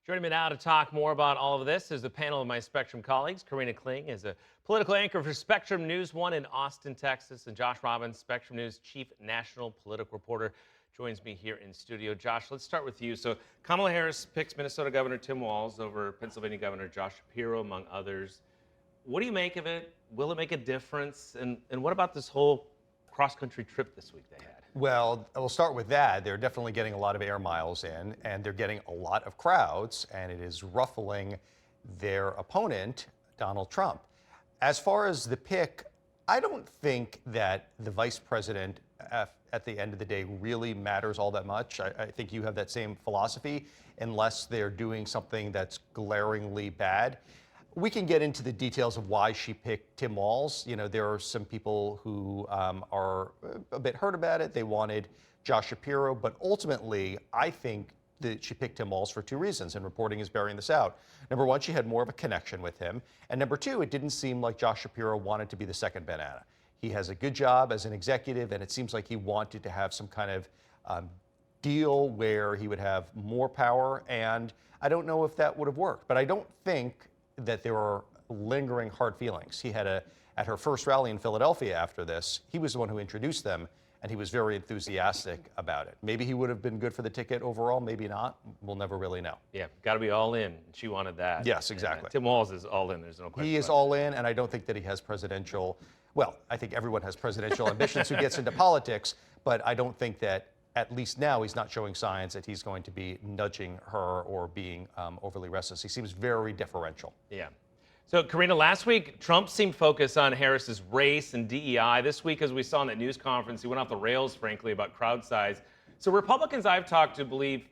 Joining me now to talk more about all of this is a panel of my Spectrum colleagues. Karina Kling is a political anchor for Spectrum News 1 in Austin, Texas, and Josh Robbins, Spectrum News chief national political reporter, joins me here in studio. Josh, let's start with you. So Kamala Harris picks Minnesota Governor Tim Walz over Pennsylvania Governor Josh Shapiro, among others. What do you make of it? Will it make a difference? And what about this whole cross-country trip this week they had? Well, we'll start with that. They're definitely getting a lot of air miles in, and they're getting a lot of crowds, and it is ruffling their opponent, Donald Trump. As far as the pick, I don't think that the vice president at the end of the day really matters all that much. I think you have that same philosophy, unless they're doing something that's glaringly bad. We can get into the details of why she picked Tim Walz. You know, there are some people who are a bit hurt about it. They wanted Josh Shapiro, but ultimately, I think that she picked Tim Walz for two reasons, and reporting is bearing this out. Number one, she had more of a connection with him. And number two, it didn't seem like Josh Shapiro wanted to be the second banana. He has a good job as an executive, and it seems like he wanted to have some kind of deal where he would have more power, and I don't know if that would have worked. But I don't think that there are lingering hard feelings. He had at her first rally in Philadelphia after this, he was the one who introduced them, and he was very enthusiastic about it. Maybe he would have been good for the ticket overall, maybe not. We'll never really know. Yeah, got to be all in. She wanted that. Yes, exactly. And, Tim Walz is all in. There's no question. He is all in, and I don't think that he has presidential, well, I think everyone has presidential ambitions who gets into politics, but I don't think that, at least now, he's not showing signs that he's going to be nudging her or being overly restless. He seems very deferential. Yeah. So, Karina, last week, Trump seemed focused on Harris's race and DEI. This week, as we saw in that news conference, he went off the rails, frankly, about crowd size. So Republicans I've talked to believe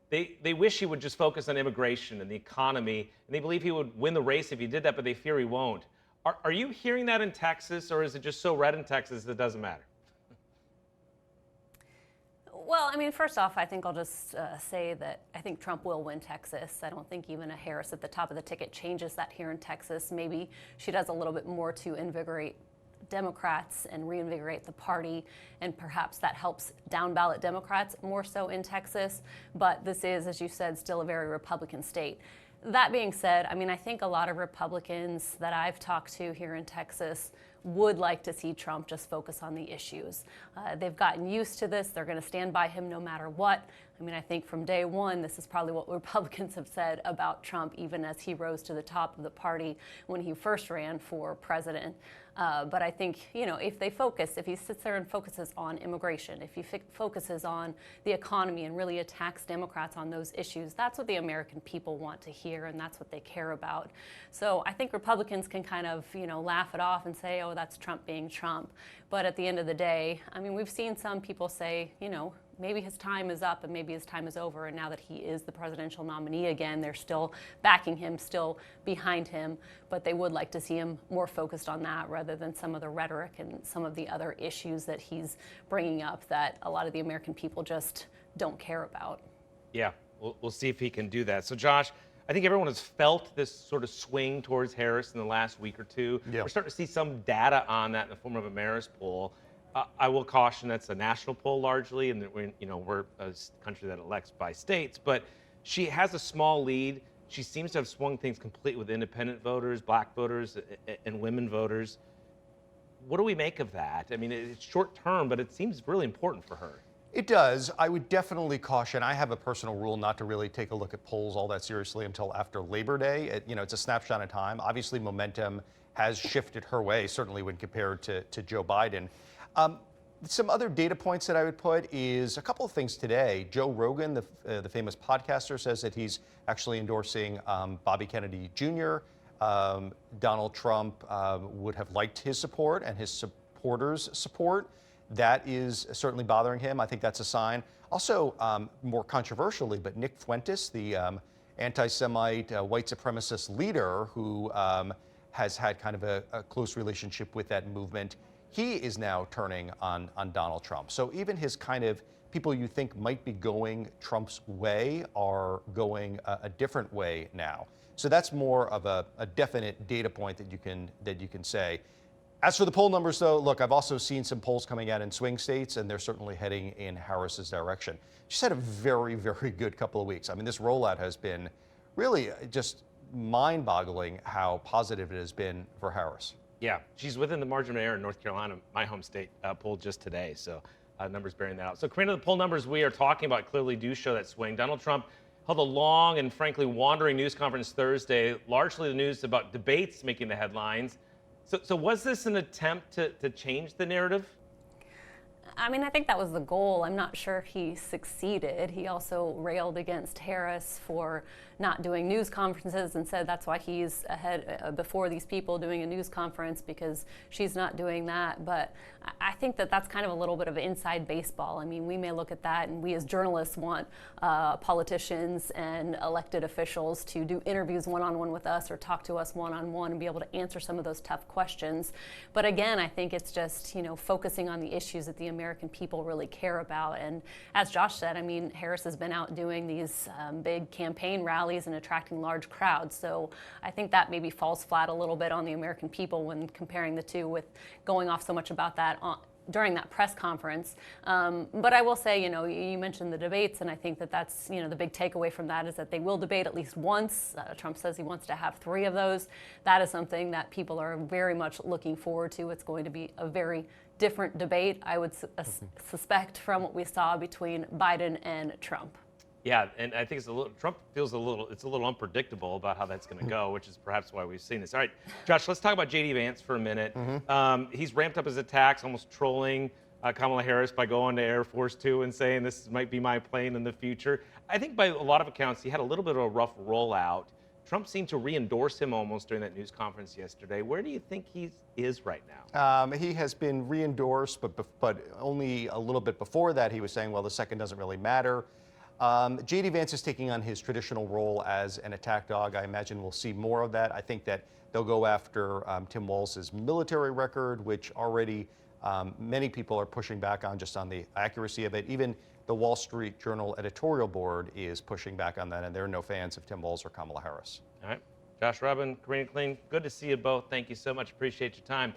they wish he would just focus on immigration and the economy, and they believe he would win the race if he did that, but they fear he won't. Are you hearing that in Texas, or is it just so red in Texas that it doesn't matter? Well, I mean, first off, I think I'll just say that I think Trump will win Texas. I don't think even a Harris at the top of the ticket changes that here in Texas. Maybe she does a little bit more to invigorate Democrats and reinvigorate the party, and perhaps that helps down ballot Democrats more so in Texas. But this is, as you said, still a very Republican state. That being said, I mean, I think a lot of Republicans that I've talked to here in Texas would like to see Trump just focus on the issues. They've gotten used to this. They're going to stand by him no matter what. I mean, I think from day one, this is probably what Republicans have said about Trump, even as he rose to the top of the party when he first ran for president. But I think, you know, if he sits there and focuses on immigration, if he focuses on the economy and really attacks Democrats on those issues, that's what the American people want to hear, and that's what they care about. So I think Republicans can kind of, you know, laugh it off and say, oh, that's Trump being Trump. But at the end of the day, I mean, we've seen some people say, you know, maybe his time is up and maybe his time is over. And now that he is the presidential nominee again, they're still backing him, still behind him. But they would like to see him more focused on that rather than some of the rhetoric and some of the other issues that he's bringing up that a lot of the American people just don't care about. Yeah, we'll see if he can do that. So, Josh, I think everyone has felt this sort of swing towards Harris in the last week or two. Yeah. We're starting to see some data on that in the form of a Marist poll. I will caution that's a national poll largely, and that we're a country that elects by states. But she has a small lead. She seems to have swung things completely with independent voters, black voters, and women voters. What do we make of that? I mean, it's short term, but it seems really important for her. It does. I would definitely caution. I have a personal rule not to really take a look at polls all that seriously until after Labor Day. It's a snapshot in time. Obviously, momentum has shifted her way, certainly when compared to Joe Biden. Some other data points that I would put is a couple of things today. Joe Rogan, the famous podcaster, says that he's actually endorsing Bobby Kennedy Jr. Donald Trump would have liked his support and his supporters' support. That is certainly bothering him. I think that's a sign. Also, more controversially, but Nick Fuentes, the anti-Semite white supremacist leader who has had kind of a close relationship with that movement, he is now turning on Donald Trump. So even his kind of people you think might be going Trump's way are going a different way now. So that's more of a definite data point that you can say. As for the poll numbers, though, look, I've also seen some polls coming out in swing states, and they're certainly heading in Harris's direction. She's had a very, very good couple of weeks. I mean, this rollout has been really just mind-boggling how positive it has been for Harris. Yeah, she's within the margin of error in North Carolina, my home state, polled just today. So numbers bearing that out. So Karina, the poll numbers we are talking about clearly do show that swing. Donald Trump held a long and frankly wandering news conference Thursday, largely the news about debates making the headlines. So was this an attempt to change the narrative? I mean, I think that was the goal. I'm not sure he succeeded. He also railed against Harris for not doing news conferences and said that's why he's ahead before these people doing a news conference, because she's not doing that. But I think that that's kind of a little bit of inside baseball. I mean, we may look at that, and we as journalists want politicians and elected officials to do interviews one-on-one with us or talk to us one-on-one and be able to answer some of those tough questions. But again, I think it's just, focusing on the issues that the American people really care about. And as Josh said, I mean, Harris has been out doing these big campaign rallies and attracting large crowds. So I think that maybe falls flat a little bit on the American people when comparing the two, with going off so much about that during that press conference. But I will say, you mentioned the debates, and I think that that's, the big takeaway from that is that they will debate at least once. Trump says he wants to have 3 of those. That is something that people are very much looking forward to. It's going to be a very different debate, I would suspect, from what we saw between Biden and Trump. Yeah, and I think Trump feels it's a little unpredictable about how that's going to go, which is perhaps why we've seen this. All right, Josh, let's talk about J.D. Vance for a minute. He's ramped up his attacks, almost trolling Kamala Harris by going to Air Force 2 and saying this might be my plane in the future. I think by a lot of accounts, he had a little bit of a rough rollout. Trump seemed to re-endorse him almost during that news conference yesterday. Where do you think he is right now? He has been re-endorsed, but only a little bit before that he was saying, well, the second doesn't really matter. J.D. Vance is taking on his traditional role as an attack dog. I imagine we'll see more of that. I think that they'll go after Tim Walz's military record, which already many people are pushing back on, just on the accuracy of it. Even the Wall Street Journal editorial board is pushing back on that, and they're no fans of Tim Walz or Kamala Harris. All right. Josh Robin, Karina Kling, good to see you both. Thank you so much. Appreciate your time.